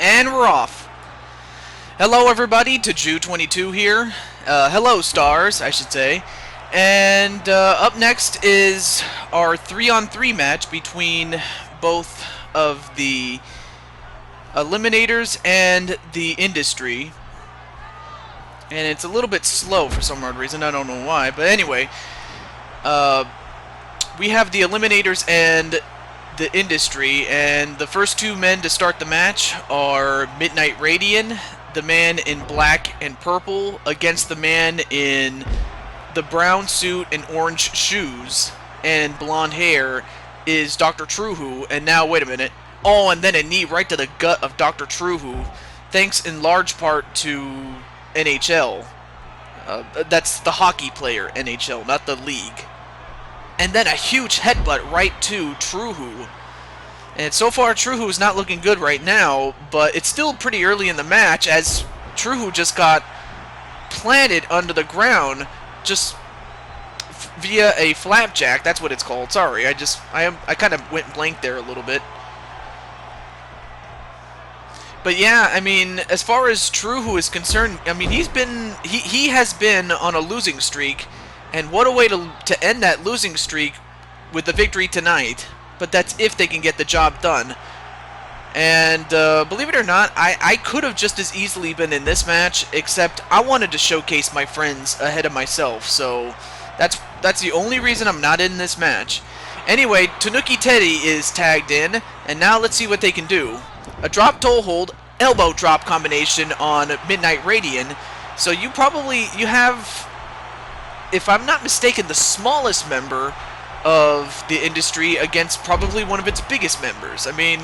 And we're off. Hello everybody, Tru here. Hello stars, I should say. And up next is our 3-on-3 match between both of the Eliminators and the Industry. And it's a little bit slow for some odd reason, I don't know why. But anyway, we have the Eliminators and the Industry, and the first two men to start the match are Midnight Radien, the man in black and purple, against the man in the brown suit and orange shoes and blonde hair is Dr. Tru Who. And now, wait a minute. Oh, and then a knee right to the gut of Dr. Tru Who, thanks in large part to NHL. That's the hockey player, NHL, not the league. And then a huge headbutt right to Tru Who. And so far, Tru Who is not looking good right now, but it's still pretty early in the match as Tru Who just got planted under the ground just via a flapjack. That's what it's called. Sorry, I kind of went blank there a little bit. But yeah, I mean, as far as Tru Who is concerned, I mean, he has been on a losing streak. And what a way to end that losing streak with the victory tonight. But that's if they can get the job done. And believe it or not, I could have just as easily been in this match, except I wanted to showcase my friends ahead of myself. So that's the only reason I'm not in this match. Anyway, TanookiTeddy is tagged in, and now let's see what they can do. A drop toe hold, elbow drop combination on Midnight Radien. So you have, if I'm not mistaken, the smallest member of the Industry against probably one of its biggest members. I mean,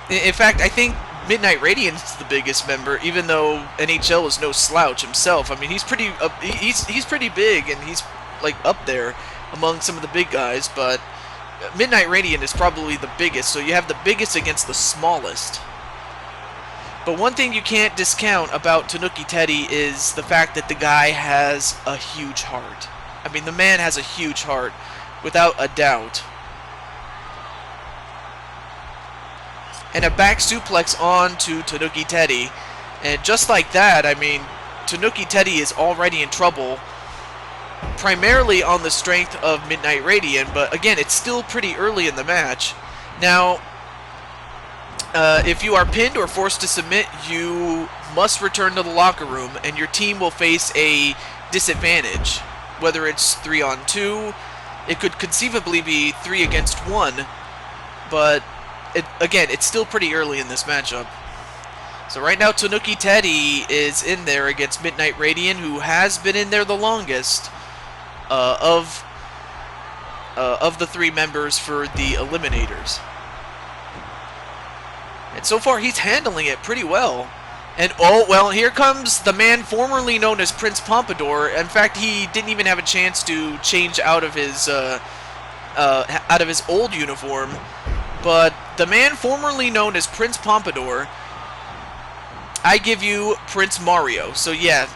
in fact, I think Midnight Radien is the biggest member, even though NHL is no slouch himself. I mean, he's pretty big, and he's like up there among some of the big guys. But Midnight Radien is probably the biggest, so you have the biggest against the smallest. But one thing you can't discount about TanookiTeddy is the fact that the guy has a huge heart. I mean, the man has a huge heart, without a doubt. And a back suplex on to TanookiTeddy. And just like that, I mean, TanookiTeddy is already in trouble, primarily on the strength of Midnight Radien. But again, it's still pretty early in the match. Now, if you are pinned or forced to submit, you must return to the locker room, and your team will face a disadvantage. Whether it's 3-on-2, it could conceivably be 3 against 1, but again, it's still pretty early in this matchup. So right now, TanookiTeddy is in there against Midnight Radien, who has been in there the longest of the 3 members for the Eliminators. And so far, he's handling it pretty well. And, oh, well, here comes the man formerly known as Prince Pompadour. In fact, he didn't even have a chance to change out of his old uniform. But the man formerly known as Prince Pompadour, I give you Prince Mario. So, yeah,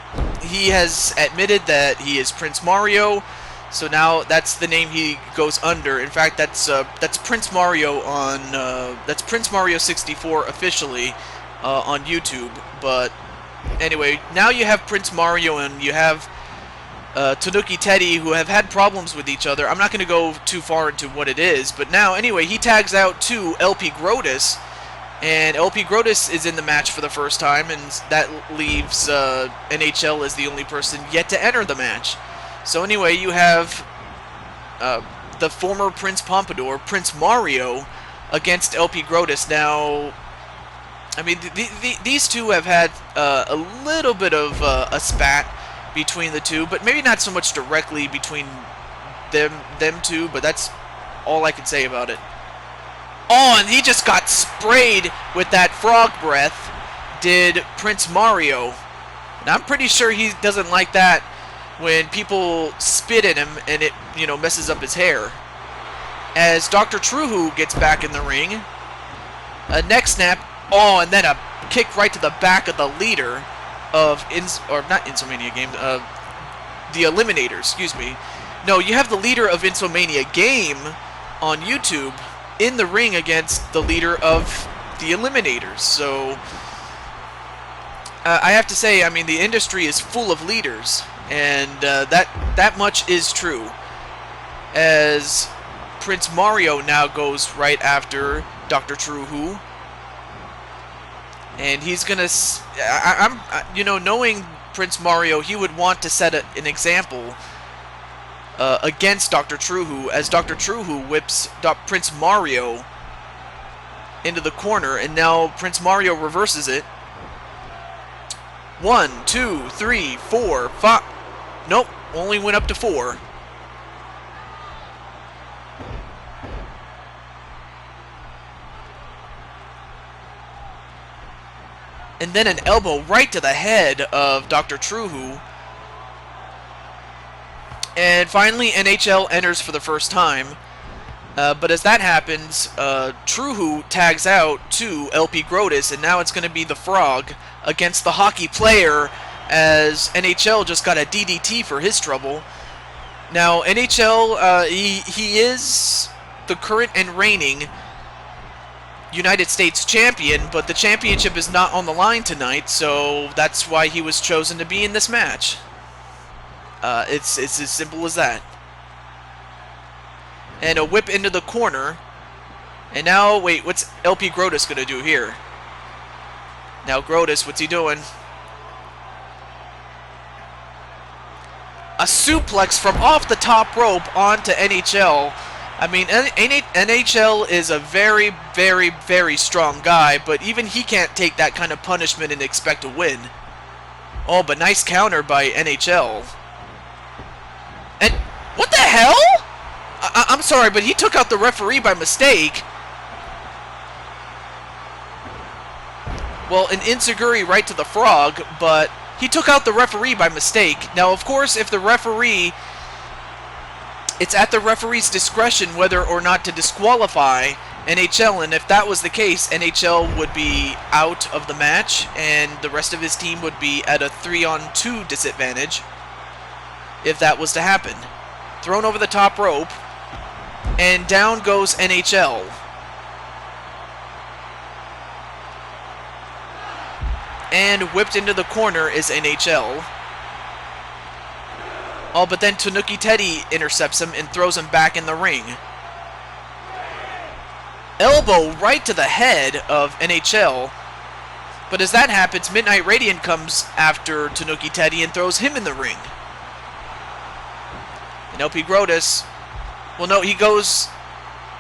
he has admitted that he is Prince Mario. So now that's the name he goes under. In fact, that's Prince Mario on that's Prince Mario 64 officially on YouTube. But anyway, now you have Prince Mario and you have TanookiTeddy, who have had problems with each other. I'm not going to go too far into what it is, but now anyway, he tags out to LPGrodus, and LPGrodus is in the match for the first time, and that leaves NHL as the only person yet to enter the match. So anyway, you have the former Prince Pompadour, Prince Mario, against LPGrodus. Now, I mean, these two have had a little bit of a spat between the two, but maybe not so much directly between them two, but that's all I can say about it. Oh, and he just got sprayed with that frog breath, did Prince Mario. And I'm pretty sure he doesn't like that when people spit at him and it, you know, messes up his hair. As Dr. Tru Who gets back in the ring, a neck snap, oh, and then a kick right to the back of the leader of the Eliminators, excuse me. No, you have the leader of Insomania Game on YouTube in the ring against the leader of the Eliminators. So I have to say, I mean, the industry is full of leaders, and that much is true. As Prince Mario now goes right after Dr. Tru Who, and he's gonna. You know, knowing Prince Mario, he would want to set an example against Dr. Tru Who, as Dr. Tru Who whips Prince Mario into the corner, and now Prince Mario reverses it. 1, 2, 3, 4, 5. Nope, only went up to 4. And then an elbow right to the head of Dr. Tru Who. And finally, NHL enters for the first time. But as that happens, Tru Who tags out to LPGrodus, and now it's going to be the Frog against the hockey player, as NHL just got a DDT for his trouble. Now, NHL, he is the current and reigning United States champion, but the championship is not on the line tonight, so that's why he was chosen to be in this match. It's as simple as that. And a whip into the corner. And now, wait, what's LPGrodus going to do here? Now, Grodus, what's he doing? A suplex from off the top rope onto NHL. I mean, NHL is a very, very, very strong guy, but even he can't take that kind of punishment and expect to win. Oh, but nice counter by NHL. And what the hell? I'm sorry, but he took out the referee by mistake. Well, an enziguri right to the Frog, but he took out the referee by mistake. Now, of course, if the referee... It's at the referee's discretion whether or not to disqualify NHL, and if that was the case, NHL would be out of the match, and the rest of his team would be at a 3-on-2 disadvantage if that was to happen. Thrown over the top rope, and down goes NHL. And whipped into the corner is NHL. Oh, but then TanookiTeddy intercepts him and throws him back in the ring. Elbow right to the head of NHL. But as that happens, Midnight Radiant comes after TanookiTeddy and throws him in the ring. And LPGrodus... Well, no, he goes...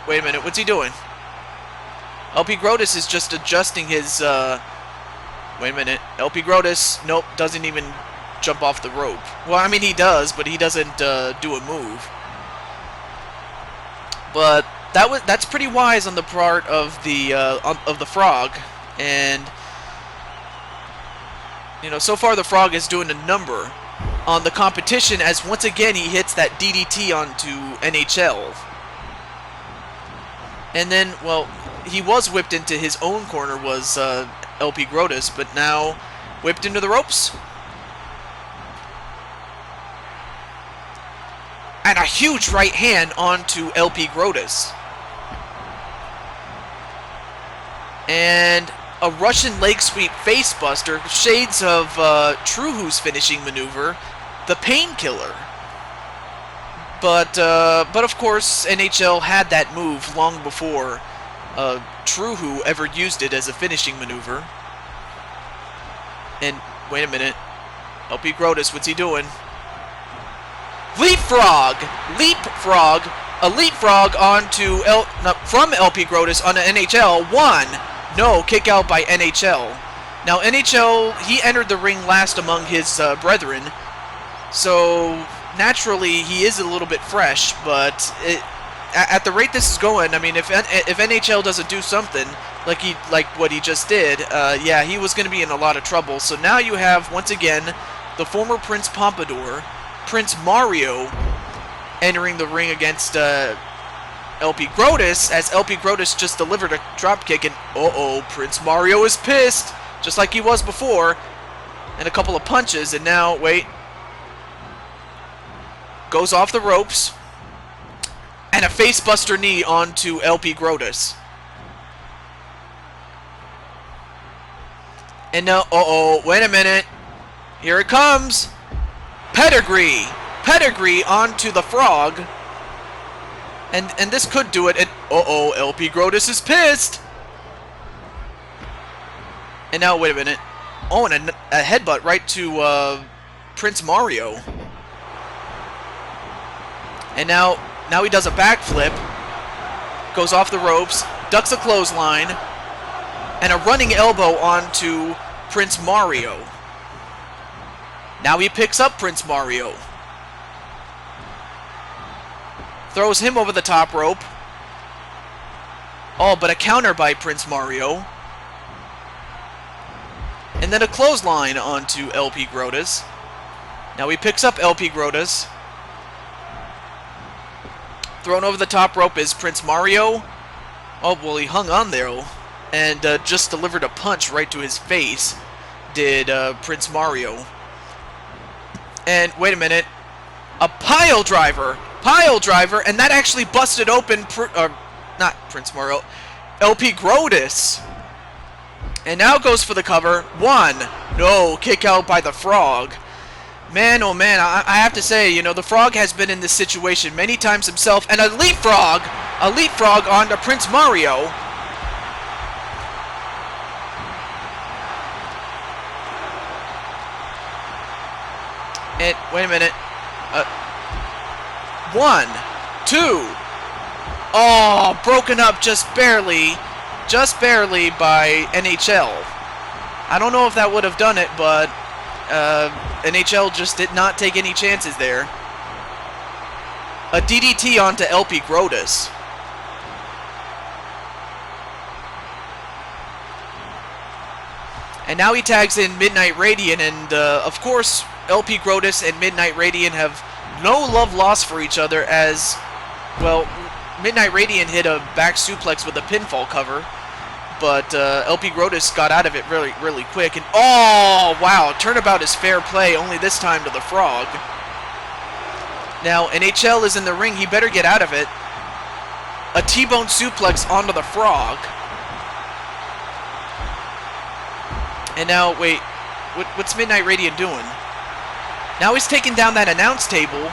Wait a minute, what's he doing? LPGrodus is just adjusting his... Wait a minute. LPGrodus, nope, doesn't even jump off the rope. Well, I mean, he does, but he doesn't do a move. But that's pretty wise on the part of the Frog, and you know, so far the Frog is doing a number on the competition, as once again he hits that DDT onto NHL. And then, well, he was whipped into his own corner, was LPGrodus, but now whipped into the ropes. And a huge right hand onto LPGrodus. And a Russian leg sweep facebuster, shades of Tru Who's finishing maneuver, the Painkiller. But of course, NHL had that move long before Tru Who ever used it as a finishing maneuver. And wait a minute, LPGrodus, what's he doing? Leapfrog! Leapfrog! A leapfrog onto from LPGrodus onto NHL. 1. No, kick out by NHL. Now NHL, he entered the ring last among his brethren, so naturally he is a little bit fresh. But at the rate this is going, I mean, if NHL doesn't do something like what he just did, yeah, he was going to be in a lot of trouble. So now you have once again the former Prince Pompadour, Prince Mario, entering the ring against LPGrodus, as LPGrodus just delivered a dropkick, and Prince Mario is pissed, just like he was before, and a couple of punches, and now, wait, goes off the ropes, and a facebuster knee onto LPGrodus. And now, uh-oh, wait a minute. Here it comes. Pedigree. Pedigree onto the frog. And this could do it. Uh-oh, LPGrodus is pissed. And now, wait a minute. Oh, and a headbutt right to Prince Mario. And now he does a backflip. Goes off the ropes. Ducks a clothesline. And a running elbow onto Prince Mario. Now he picks up Prince Mario. Throws him over the top rope. Oh, but a counter by Prince Mario. And then a clothesline onto LPGrodus. Now he picks up LPGrodus. Thrown over the top rope is Prince Mario. Oh, well, he hung on there and just delivered a punch right to his face, did Prince Mario. And wait a minute. A pile driver. Pile driver, and that actually busted open, not Prince Mario, LPGrodus. And now goes for the cover. One. No, kick out by the frog. Man, oh man, I have to say, you know, the frog has been in this situation many times himself. And a leapfrog onto Prince Mario. And, wait a minute. 1, 2. Oh, broken up just barely by NHL. I don't know if that would have done it, but NHL just did not take any chances there. A DDT onto LPGrodus. And now he tags in Midnight Radien, and of course, LPGrodus and Midnight Radien have no love lost for each other, as, well, Midnight Radien hit a back suplex with a pinfall cover, but LPGrodus got out of it really, really quick. And oh, wow, turnabout is fair play, only this time to the frog. Now, NHL is in the ring, he better get out of it. A T-bone suplex onto the frog. And now, wait, what's Midnight Radien doing? Now he's taking down that announce table.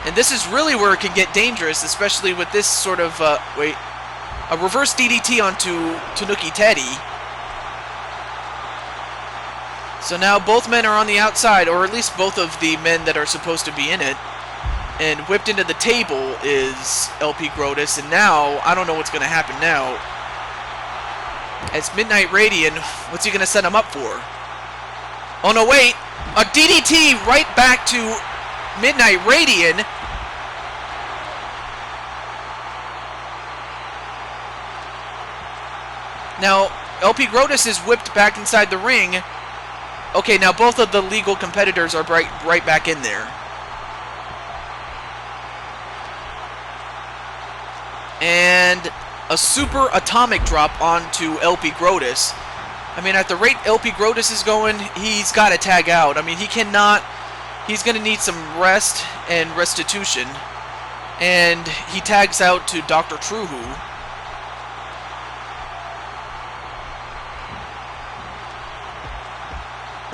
And this is really where it can get dangerous, especially with this sort of, wait, a reverse DDT onto TanookiTeddy. So now both men are on the outside, or at least both of the men that are supposed to be in it. And whipped into the table is LPGrodus, and now, I don't know what's going to happen now. As Midnight Radien, what's he going to set him up for? Oh no, wait! A DDT right back to Midnight Radien. Now, LPGrodus is whipped back inside the ring. Okay, now both of the legal competitors are right back in there. And a super atomic drop onto LPGrodus. I mean, at the rate LPGrodus is going, he's got to tag out. I mean, he cannot. He's going to need some rest and restitution. And he tags out to Dr. Tru Who.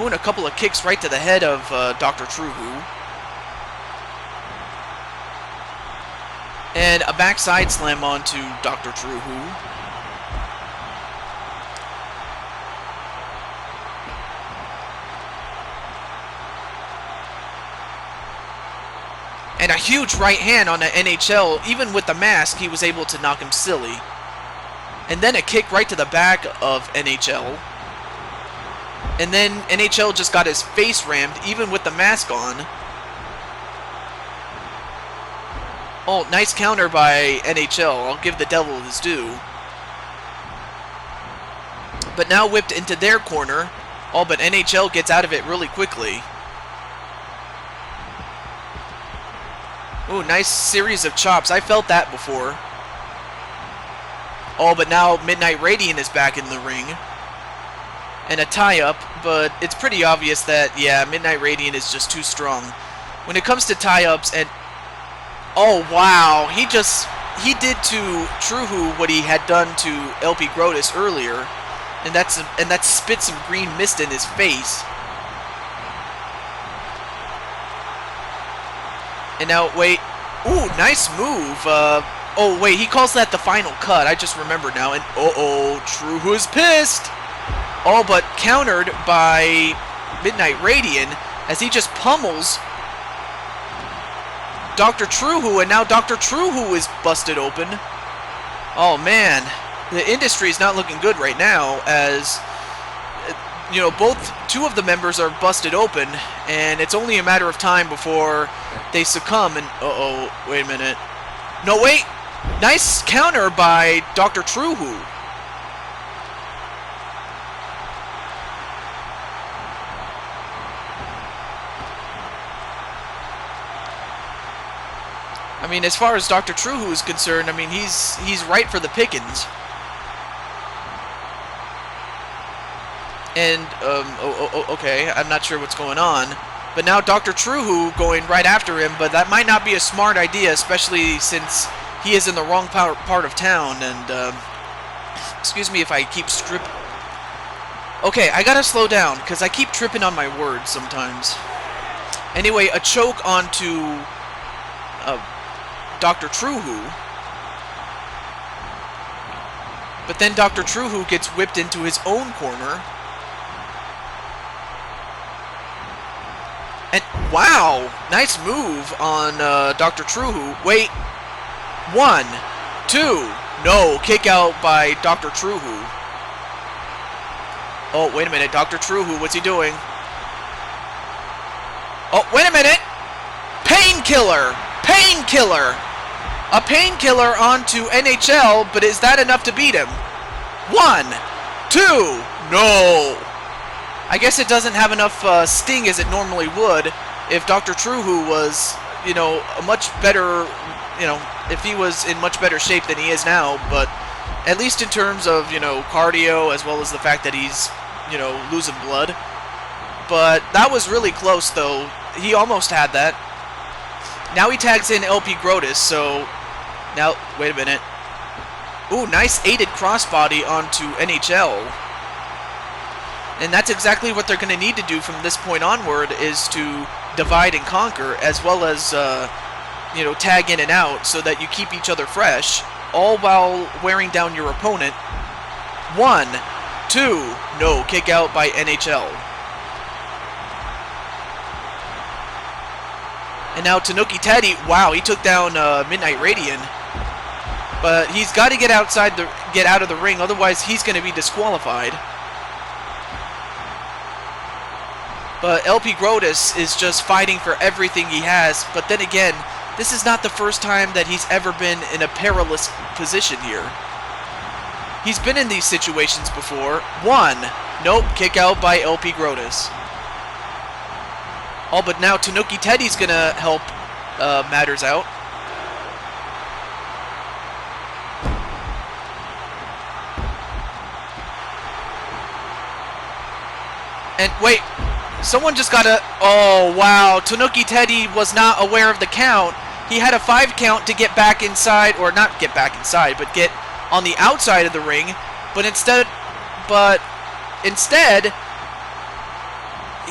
Oh, and a couple of kicks right to the head of Dr. Tru Who. And a backside slam onto Dr. Tru Who. And a huge right hand on the NHL. Even with the mask, he was able to knock him silly. And then a kick right to the back of NHL. And then NHL just got his face rammed, even with the mask on. Oh, nice counter by NHL. I'll give the devil his due. But now whipped into their corner. Oh, but NHL gets out of it really quickly. Ooh, nice series of chops. I felt that before. Oh, but now Midnight Radien is back in the ring. And a tie-up, but it's pretty obvious that, yeah, Midnight Radien is just too strong. When it comes to tie-ups and... Oh, wow. He did to Tru Who what he had done to LPGrodus earlier. And that spit some green mist in his face. And now, wait. Ooh, nice move. Oh, wait, he calls that the final cut. I just remembered now. And, uh-oh, Tru Who is pissed. All but countered by Midnight Radien as he just pummels Dr. Tru Who, and now Dr. Tru Who is busted open. Oh, man. The industry is not looking good right now as, you know, two of the members are busted open, and it's only a matter of time before they succumb. And, uh-oh, wait a minute. No, wait. Nice counter by Dr. Tru Who. I mean, as far as Dr. Tru Who is concerned, I mean, he's right for the pickings. And, okay, I'm not sure what's going on. But now Dr. Tru Who going right after him, but that might not be a smart idea, especially since he is in the wrong part of town. And, excuse me if I keep stripping. Okay, I gotta slow down, because I keep tripping on my words sometimes. Anyway, a choke onto Dr. Tru Who. But then Dr. Tru Who gets whipped into his own corner. And, wow! Nice move on Dr. Tru Who. Wait. 1, 2. No, kick out by Dr. Tru Who. Oh, wait a minute. Dr. Tru Who, what's he doing? Oh, wait a minute! Painkiller! Painkiller! A painkiller onto NHL, but is that enough to beat him? 1, 2. No! I guess it doesn't have enough sting as it normally would if Dr. Tru Who was, you know, a much better, you know, if he was in much better shape than he is now, but at least in terms of, you know, cardio as well as the fact that he's, you know, losing blood. But that was really close, though. He almost had that. Now he tags in LPGrodus, so now, wait a minute. Ooh, nice aided crossbody onto NHL. And that's exactly what they're going to need to do from this point onward, is to divide and conquer, as well as, you know, tag in and out so that you keep each other fresh, all while wearing down your opponent. 1, 2, no, kick out by NHL. And now TanookiTeddy, wow, he took down Midnight Radien. But he's got to get out of the ring, otherwise he's going to be disqualified. But LPGrodus is just fighting for everything he has. But then again, this is not the first time that he's ever been in a perilous position here. He's been in these situations before. 1, nope, kick out by LPGrodus. Oh, but now TanookiTeddy's gonna help matters out. And wait, someone just got a... Oh, wow. TanookiTeddy was not aware of the count. He had a 5 count to get back inside, or not get back inside, but get on the outside of the ring. But instead,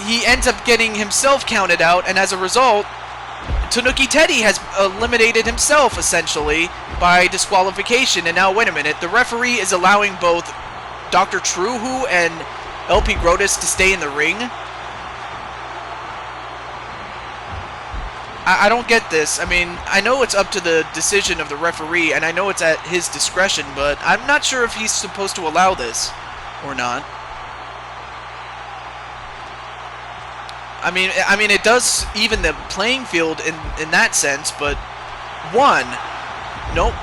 he ends up getting himself counted out, and as a result, TanookiTeddy has eliminated himself, essentially, by disqualification. And now, wait a minute, the referee is allowing both Dr. Tru Who and LPGrodus to stay in the ring? I don't get this. I mean, I know it's up to the decision of the referee, and I know it's at his discretion, but I'm not sure if he's supposed to allow this or not. I mean, it does even the playing field in that sense, but 1, nope.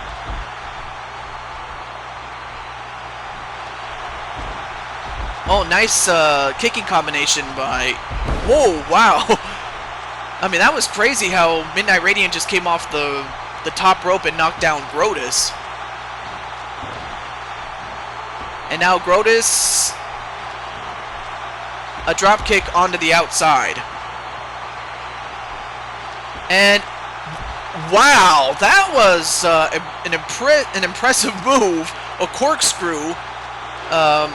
Oh, nice kicking combination by... Whoa, wow. I mean, that was crazy how Midnight Radien just came off the top rope and knocked down Grodus. And now Grodus... A drop kick onto the outside. And... Wow, that was an impressive move. A corkscrew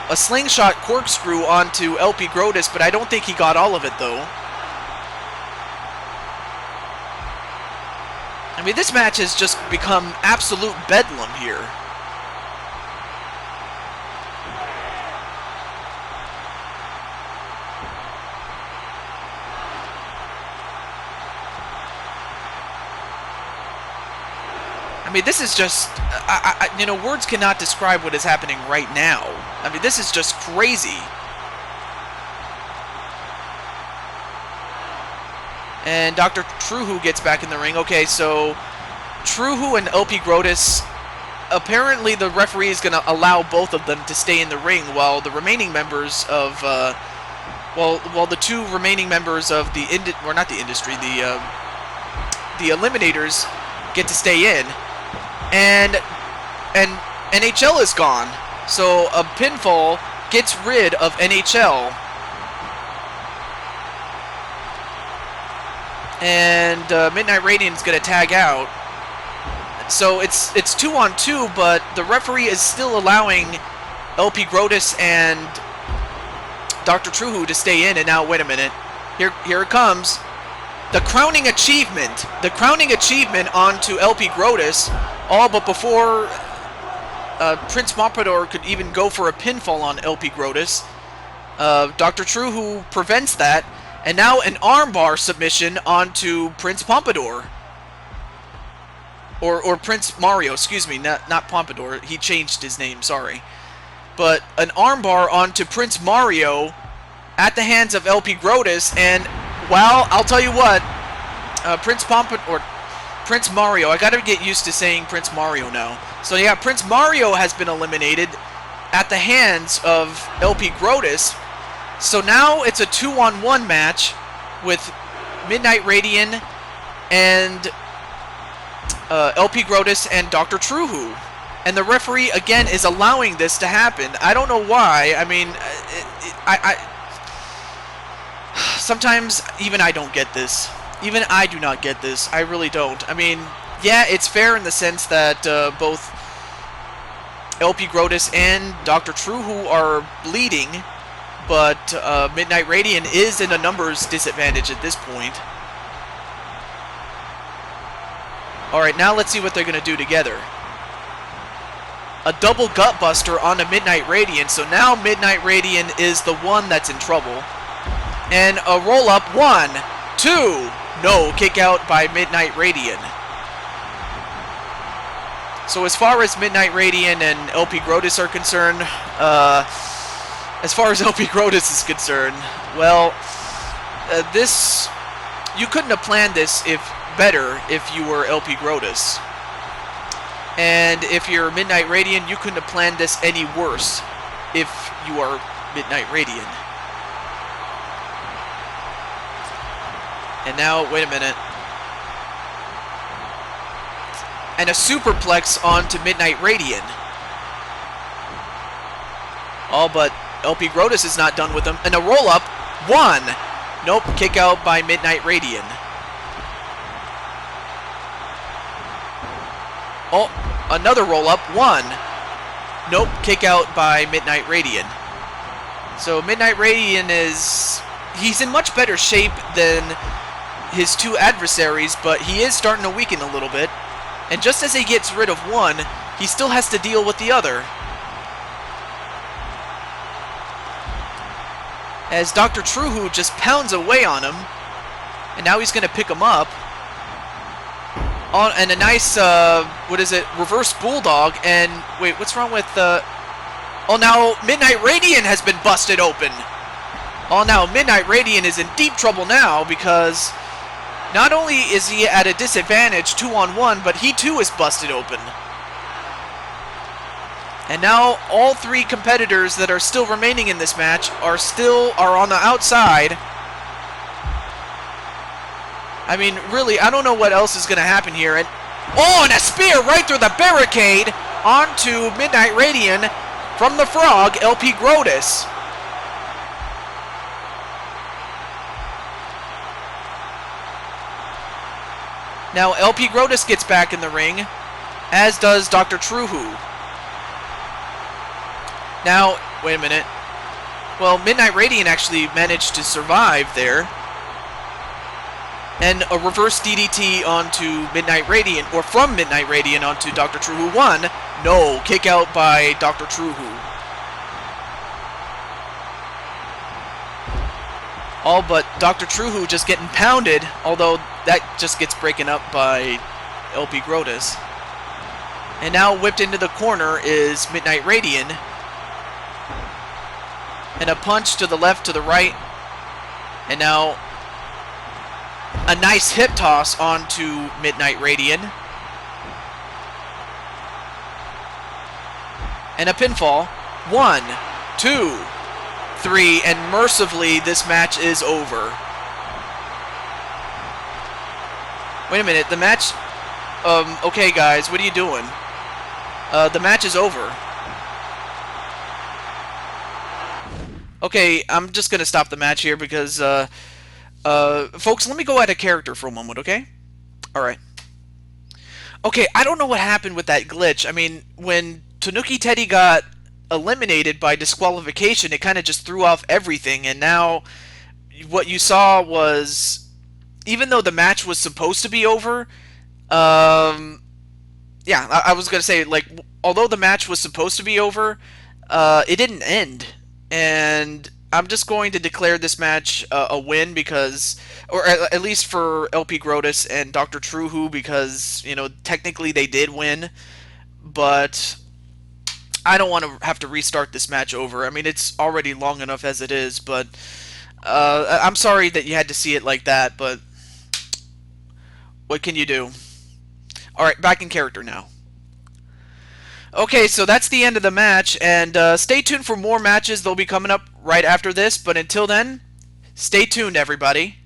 a slingshot corkscrew onto LPGrodus, but I don't think he got all of it, though. I mean, this match has just become absolute bedlam here. I mean, this is just, you know, words cannot describe what is happening right now. I mean, this is just crazy. And Dr. Tru Who gets back in the ring. Okay, so Tru Who and LPGrodus, apparently the referee is going to allow both of them to stay in the ring while the remaining members of, while the two remaining members of the, or not the industry, the Eliminators get to stay in. And NHL is gone, so a pinfall gets rid of NHL. And Midnight Radiant is going to tag out. So it's 2-on-2, but the referee is still allowing LPGrodus and Dr. Tru Who to stay in. And now, wait a minute, here it comes. The crowning achievement onto LPGrodus. All but before Prince Pompadour could even go for a pinfall on LPGrodus, Dr. Tru Who prevents that, and now an armbar submission onto Prince Pompadour. Or Prince Mario, excuse me, not Pompadour. He changed his name, sorry. But an armbar onto Prince Mario at the hands of LPGrodus, and, well, I'll tell you what, Prince Mario, I gotta get used to saying Prince Mario now. So yeah, Prince Mario has been eliminated at the hands of LPGrodus. So now it's a 2-on-1 match with Midnight Radiant and LPGrodus and Dr. Tru Who. And the referee, again, is allowing this to happen. I don't know why. I mean, sometimes even I don't get this. Even I do not get this. I really don't. I mean, yeah, it's fair in the sense that both LPGrodus and Dr. Tru Who are leading, but Midnight Radiant is in a numbers disadvantage at this point. Alright, now let's see what they're going to do together. A double gutbuster on a Midnight Radiant, so now Midnight Radiant is the one that's in trouble. And a roll-up, 1, 2... No, kick out by Midnight Radiant. So as far as Midnight Radiant and LPGrodus are concerned, as far as LPGrodus is concerned, well, this, you couldn't have planned this better if you were LPGrodus. And if you're Midnight Radiant, you couldn't have planned this any worse if you are Midnight Radiant. And now, wait a minute. And a superplex onto Midnight Radiant. Oh, but LPGrodus is not done with him. And a roll-up. 1. Nope, kick out by Midnight Radiant. Oh, another roll-up. 1. Nope, kick out by Midnight Radiant. So Midnight Radiant is... he's in much better shape than his two adversaries, but he is starting to weaken a little bit. And just as he gets rid of one, he still has to deal with the other. As Dr. Tru Who just pounds away on him. And now he's going to pick him up. And a nice, what is it, reverse bulldog. And, wait, what's wrong with, oh, now Midnight Radiant has been busted open. Oh, now Midnight Radiant is in deep trouble now because not only is he at a disadvantage 2-on-1, but he too is busted open. And now all three competitors that are still remaining in this match are on the outside. I mean, really, I don't know what else is going to happen here. And oh, and a spear right through the barricade onto Midnight Radiant from the Frog, LPGrodus. Now LPGrodus gets back in the ring, as does Dr. Tru Who. Now, Wait a minute. Well, Midnight Radiant actually managed to survive there. And a reverse DDT onto Midnight Radiant, or from Midnight Radiant onto Dr. Tru Who. One. No, kick out by Dr. Tru Who. All but Dr. Tru Who just getting pounded, although that just gets broken up by LPGrodus. And now whipped into the corner is Midnight Radiant. And a punch to the left, to the right. And now a nice hip toss onto Midnight Radiant. And a pinfall. 1, 2, 3, and mercifully this match is over. Wait a minute, the match... okay guys, what are you doing? The match is over. Okay, I'm just gonna stop the match here because, folks, let me go out of character for a moment, okay? Alright. Okay, I don't know what happened with that glitch. I mean, when TanookiTeddy got eliminated by disqualification, it kind of just threw off everything, and now what you saw was, even though the match was supposed to be over, yeah, I was gonna say, like, although the match was supposed to be over, it didn't end, and I'm just going to declare this match a win because, or at least for LPGrodus and Dr. Tru Who, because, you know, technically they did win, but I don't want to have to restart this match over. I mean, it's already long enough as it is, but I'm sorry that you had to see it like that, but what can you do? Alright, back in character now. Okay, so that's the end of the match, and stay tuned for more matches. They'll be coming up right after this, but until then, stay tuned, everybody.